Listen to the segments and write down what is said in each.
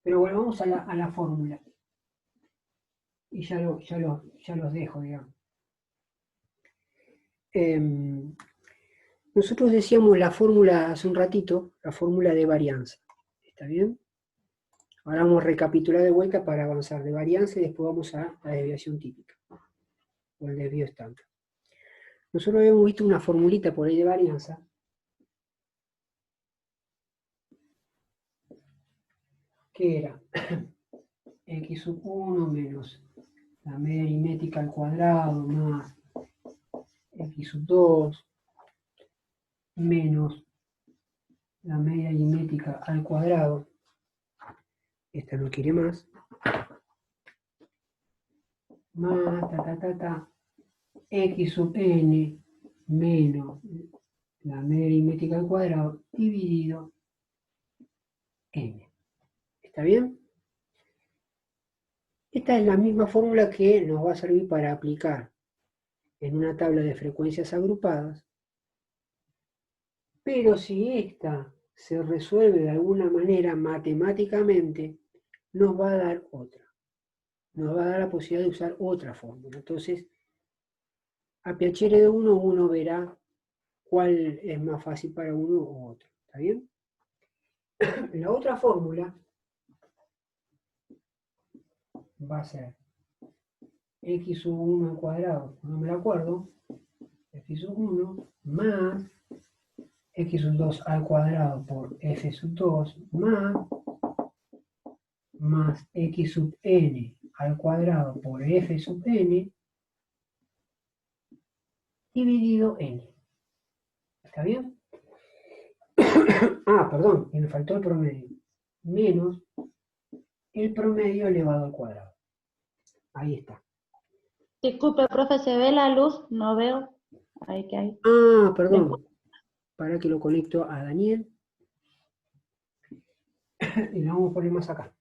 Pero bueno, vamos a la fórmula. Y ya los dejo, digamos. Nosotros decíamos la fórmula hace un ratito, la fórmula de varianza. ¿Está bien? Ahora vamos a recapitular de vuelta para avanzar de varianza y después vamos a la desviación típica, o el desvío estándar. Nosotros habíamos visto una formulita por ahí de varianza, que era x sub 1 menos la media aritmética al cuadrado más x sub 2 menos la media aritmética al cuadrado. Esta no quiere más x sub n menos la media aritmética al cuadrado dividido n. ¿Está bien? Esta es la misma fórmula que nos va a servir para aplicar en una tabla de frecuencias agrupadas, pero si esta se resuelve de alguna manera matemáticamente, nos va a dar otra. Nos va a dar la posibilidad de usar otra fórmula. Entonces, a piacere de uno verá cuál es más fácil para uno u otro. ¿Está bien? La otra fórmula va a ser x sub 1 al cuadrado, no me lo acuerdo, x sub 1 más x sub 2 al cuadrado por f sub 2 más x sub n al cuadrado por f sub n dividido n. ¿Está bien? Perdón, y me faltó el promedio. Menos el promedio elevado al cuadrado. Ahí está. Disculpe, profe, ¿se ve la luz? No veo. Ahí que hay. Perdón. Para que lo conecto a Daniel. Y lo vamos a poner más acá.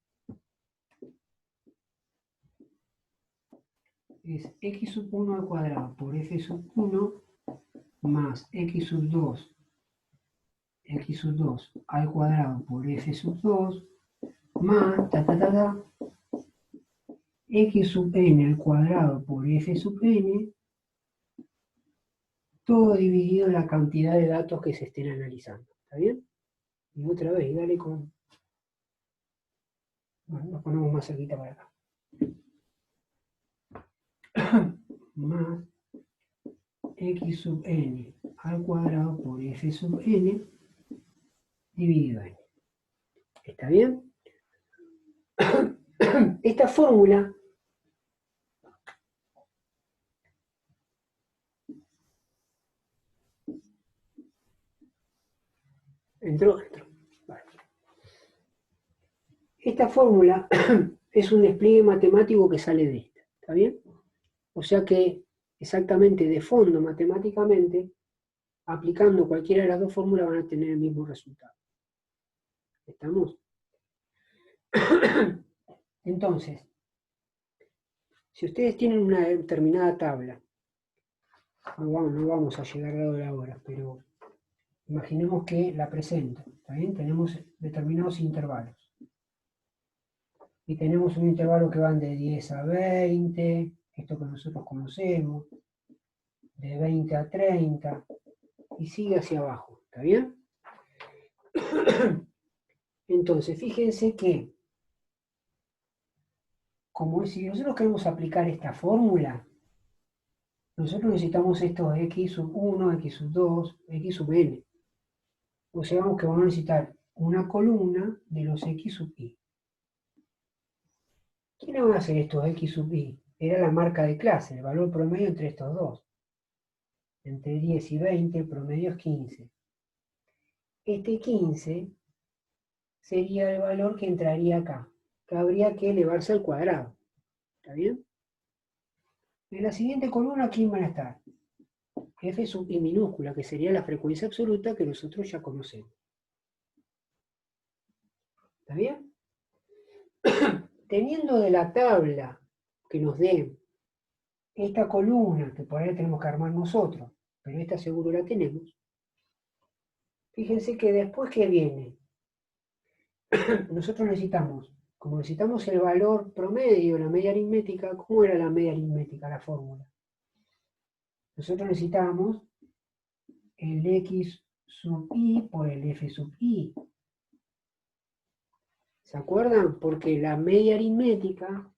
Es x sub 1 al cuadrado por f sub 1 más x sub 2 al cuadrado por f sub 2 más x sub n al cuadrado por f sub n, todo dividido en la cantidad de datos que se estén analizando. ¿Está bien? Y otra vez, dale con... Bueno, nos ponemos más cerquita para acá. Más x sub n al cuadrado por f sub n dividido n. ¿Está bien? Esta fórmula entró. Vale. Esta fórmula es un despliegue matemático que sale de esta. ¿Está bien? O sea que exactamente de fondo matemáticamente, aplicando cualquiera de las dos fórmulas van a tener el mismo resultado. ¿Estamos? Entonces, si ustedes tienen una determinada tabla, no vamos a llegar a la hora, pero imaginemos que la presento. ¿Está bien? Tenemos determinados intervalos. Y tenemos un intervalo que van de 10 a 20, esto que nosotros conocemos, de 20 a 30, y sigue hacia abajo. ¿Está bien? Entonces, fíjense que, como si nosotros queremos aplicar esta fórmula, nosotros necesitamos estos x sub 1, x sub 2, x sub n. O sea, que vamos a necesitar una columna de los x sub i. ¿Quiénes van a ser estos x sub i? Era la marca de clase, el valor promedio entre estos dos. Entre 10 y 20, el promedio es 15. Este 15 sería el valor que entraría acá, que habría que elevarse al cuadrado. ¿Está bien? En la siguiente columna, ¿quién van a estar? F sub i minúscula, que sería la frecuencia absoluta que nosotros ya conocemos. ¿Está bien? Teniendo de la tabla que nos dé esta columna, que por ahí la tenemos que armar nosotros, pero esta seguro la tenemos, fíjense que después que viene nosotros necesitamos, como necesitamos el valor promedio, la media aritmética, ¿cómo era la media aritmética, la fórmula? Nosotros necesitábamos el x sub i por el f sub i. ¿Se acuerdan? Porque la media aritmética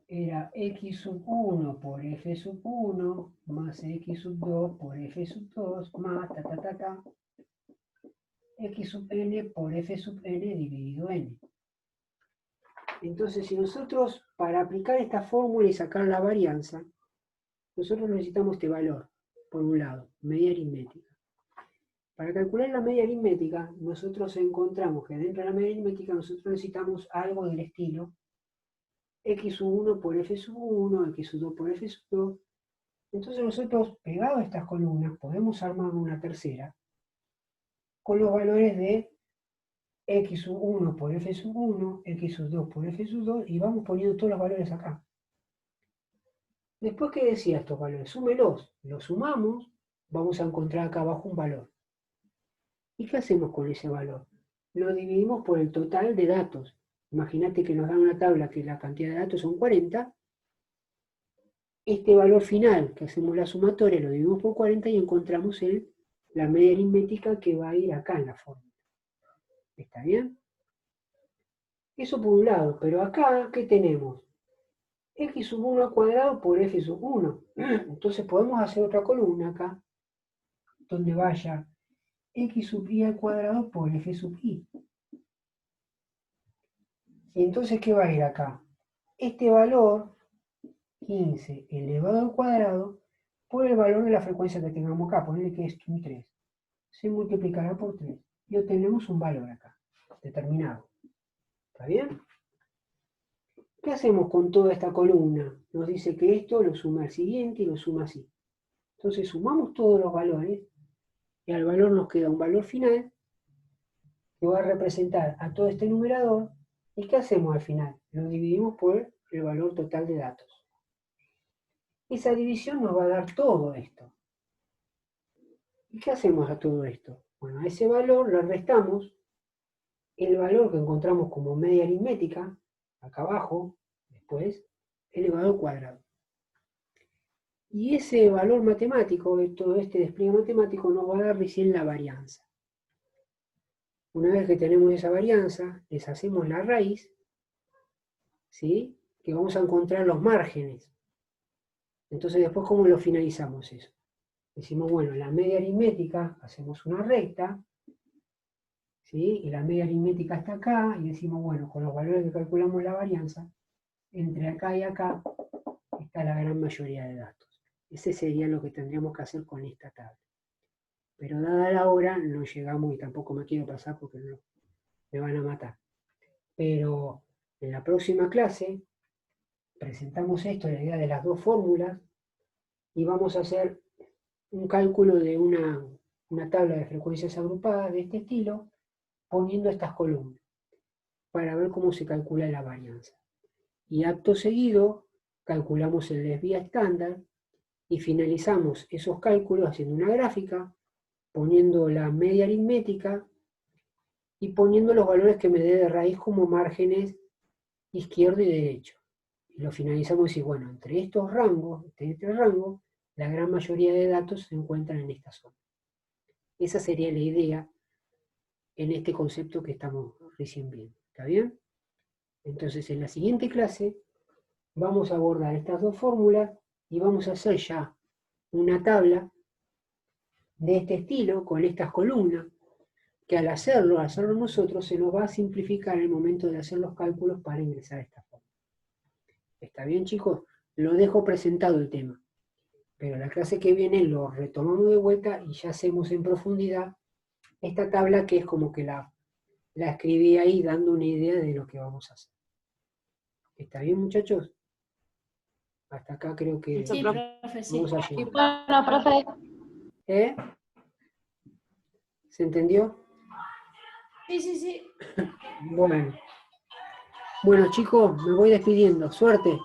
era x sub 1 por f sub 1 más x sub 2 por f sub 2 más x sub n por f sub n dividido n. Entonces, si nosotros, para aplicar esta fórmula y sacar la varianza, nosotros necesitamos este valor, por un lado, media aritmética. Para calcular la media aritmética, nosotros encontramos que dentro de la media aritmética nosotros necesitamos algo del estilo x sub 1 por f sub 1, x sub 2 por f sub 2. Entonces nosotros, pegado a estas columnas, podemos armar una tercera con los valores de x sub 1 por f sub 1, x sub 2 por f sub 2, y vamos poniendo todos los valores acá. Después, ¿qué decía estos valores? Súmelos, los sumamos, vamos a encontrar acá abajo un valor. ¿Y qué hacemos con ese valor? Lo dividimos por el total de datos. Imagínate que nos dan una tabla que la cantidad de datos son 40. Este valor final, que hacemos la sumatoria, lo dividimos por 40 y encontramos la media aritmética que va a ir acá en la fórmula. ¿Está bien? Eso por un lado, pero acá, ¿qué tenemos? X sub 1 al cuadrado por f sub 1. Entonces podemos hacer otra columna acá, donde vaya x sub i al cuadrado por f sub i. Y entonces, ¿qué va a ir acá? Este valor, 15 elevado al cuadrado, por el valor de la frecuencia que tengamos acá, ponerle que es un 3. Se multiplicará por 3. Y obtenemos un valor acá, determinado. ¿Está bien? ¿Qué hacemos con toda esta columna? Nos dice que esto lo suma al siguiente y lo suma así. Entonces sumamos todos los valores y al valor nos queda un valor final que va a representar a todo este numerador. ¿Y qué hacemos al final? Lo dividimos por el valor total de datos. Esa división nos va a dar todo esto. ¿Y qué hacemos a todo esto? Bueno, a ese valor le restamos el valor que encontramos como media aritmética, acá abajo, después, elevado al cuadrado. Y ese valor matemático, todo este despliegue matemático, nos va a dar recién la varianza. Una vez que tenemos esa varianza, les hacemos la raíz, ¿sí? Que vamos a encontrar los márgenes. Entonces, después, ¿cómo lo finalizamos eso? Decimos, bueno, la media aritmética, hacemos una recta, ¿sí? Y la media aritmética está acá, y decimos, bueno, con los valores que calculamos la varianza, entre acá y acá está la gran mayoría de datos. Ese sería lo que tendríamos que hacer con esta tabla. Pero dada la hora, no llegamos y tampoco me quiero pasar porque no, me van a matar. Pero en la próxima clase presentamos esto, la idea de las dos fórmulas, y vamos a hacer un cálculo de una tabla de frecuencias agrupadas de este estilo, poniendo estas columnas, para ver cómo se calcula la varianza. Y acto seguido, calculamos el desvía estándar, y finalizamos esos cálculos haciendo una gráfica, poniendo la media aritmética y poniendo los valores que me dé de raíz como márgenes izquierdo y derecho. Y lo finalizamos y bueno, entre estos rangos, la gran mayoría de datos se encuentran en esta zona. Esa sería la idea en este concepto que estamos recién viendo. ¿Está bien? Entonces en la siguiente clase vamos a abordar estas dos fórmulas y vamos a hacer ya una tabla de este estilo, con estas columnas, que al hacerlo nosotros, se nos va a simplificar el momento de hacer los cálculos para ingresar a esta forma. ¿Está bien, chicos? Lo dejo presentado el tema, pero la clase que viene lo retomamos de vuelta y ya hacemos en profundidad esta tabla, que es como que la escribí ahí dando una idea de lo que vamos a hacer. ¿Está bien, muchachos? Hasta acá creo que Sí, profe, sí. vamos a llegar. Bueno, profe, ¿Eh? ¿Se entendió? Sí, sí, sí. Bueno, chicos, me voy despidiendo. Suerte.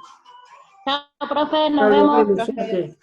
chao, profe, nos Nos vemos. vemos, suerte.